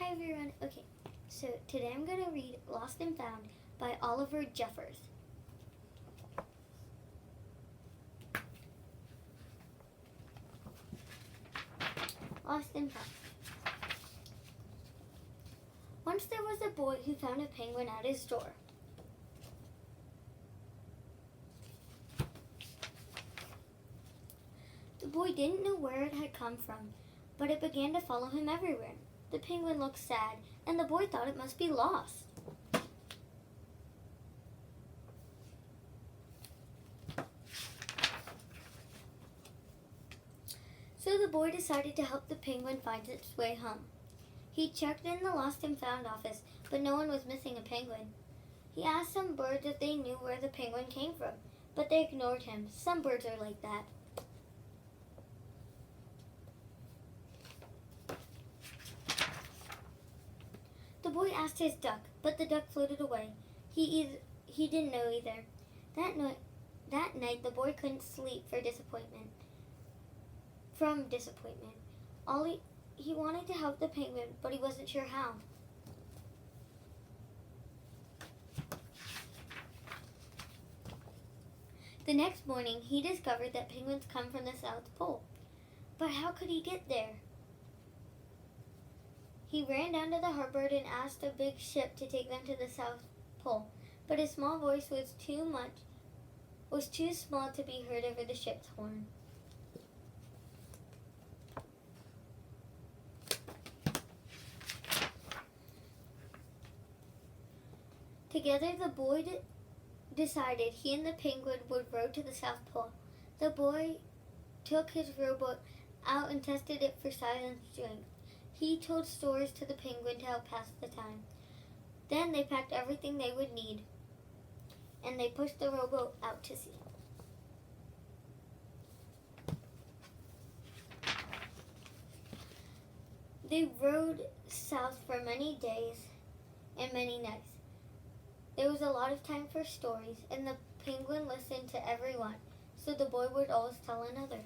Hi everyone. Okay, so today I'm going to read Lost and Found by Oliver Jeffers. Lost and Found. Once there was a boy who found a penguin at his door. The boy didn't know where it had come from, but it began to follow him everywhere. The penguin looked sad, and the boy thought it must be lost. So the boy decided to help the penguin find its way home. He checked in the Lost and Found office, but no one was missing a penguin. He asked some birds if they knew where the penguin came from, but they ignored him. Some birds are like that. The boy asked his duck, but the duck floated away. He didn't know either. That night, the boy couldn't sleep from disappointment. He wanted to help the penguin, but he wasn't sure how. The next morning, he discovered that penguins come from the South Pole. But how could he get there? He ran down to the harbor and asked a big ship to take them to the South Pole, but his small voice was too small to be heard over the ship's horn. Together, the boy decided he and the penguin would row to the South Pole. The boy took his rowboat out and tested it for size and strength. He told stories to the penguin to help pass the time. Then they packed everything they would need, and they pushed the rowboat out to sea. They rowed south for many days and many nights. There was a lot of time for stories, and the penguin listened to every one, so the boy would always tell another.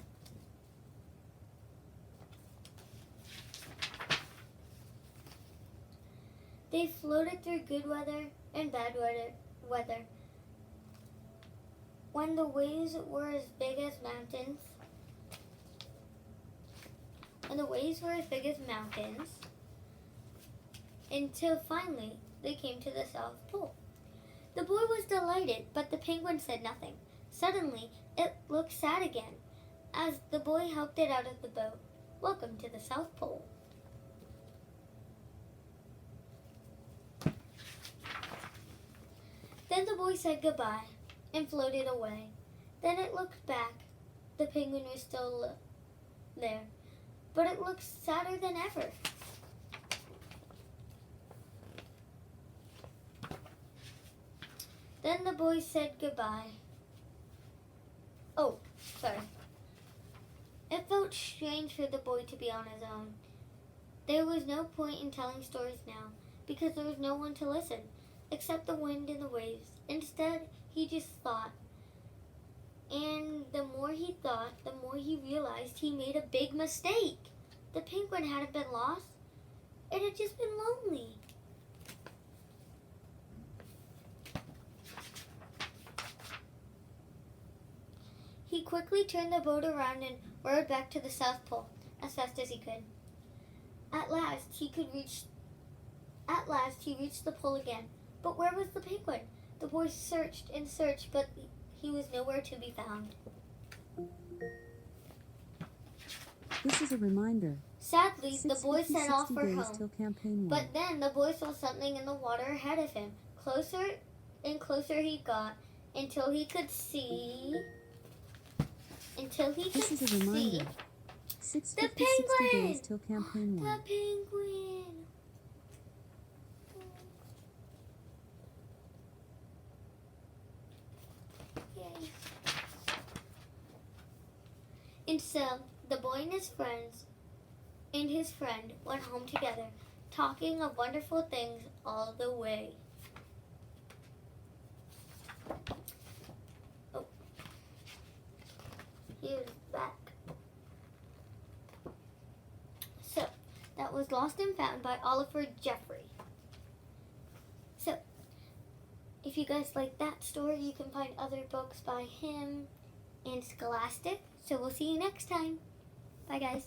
They floated through good weather and bad weather. When the waves were as big as mountains, until finally they came to the South Pole. The boy was delighted, but the penguin said nothing. Suddenly, it looked sad again, as the boy helped it out of the boat. Welcome to the South Pole. Then the boy said goodbye and floated away. Then it looked back. The penguin was still there, but it looked sadder than ever. Then the boy said goodbye. Oh, sorry. It felt strange for the boy to be on his own. There was no point in telling stories now, because there was no one to listen, except the wind and the waves. Instead, he just thought. And the more he thought, the more he realized he made a big mistake. The penguin hadn't been lost. It had just been lonely. He quickly turned the boat around and rowed back to the South Pole as fast as he could. At last, he reached the pole again. But where was the penguin? The boy searched and searched, but he was nowhere to be found. This is a reminder. Sadly, the boy set off for days home. till campaign But then the boy saw something in the water ahead of him. Closer and closer he got until he could see. This is a reminder. The 60 penguin! days till campaign The 1. penguin! Yay. And so, the boy and his friend went home together, talking of wonderful things all the way. Oh. Here's back. So, that was lost and found by Oliver Jeffrey. So, if you guys like that story, you can find other books by him and Scholastic. So we'll see you next time. Bye, guys.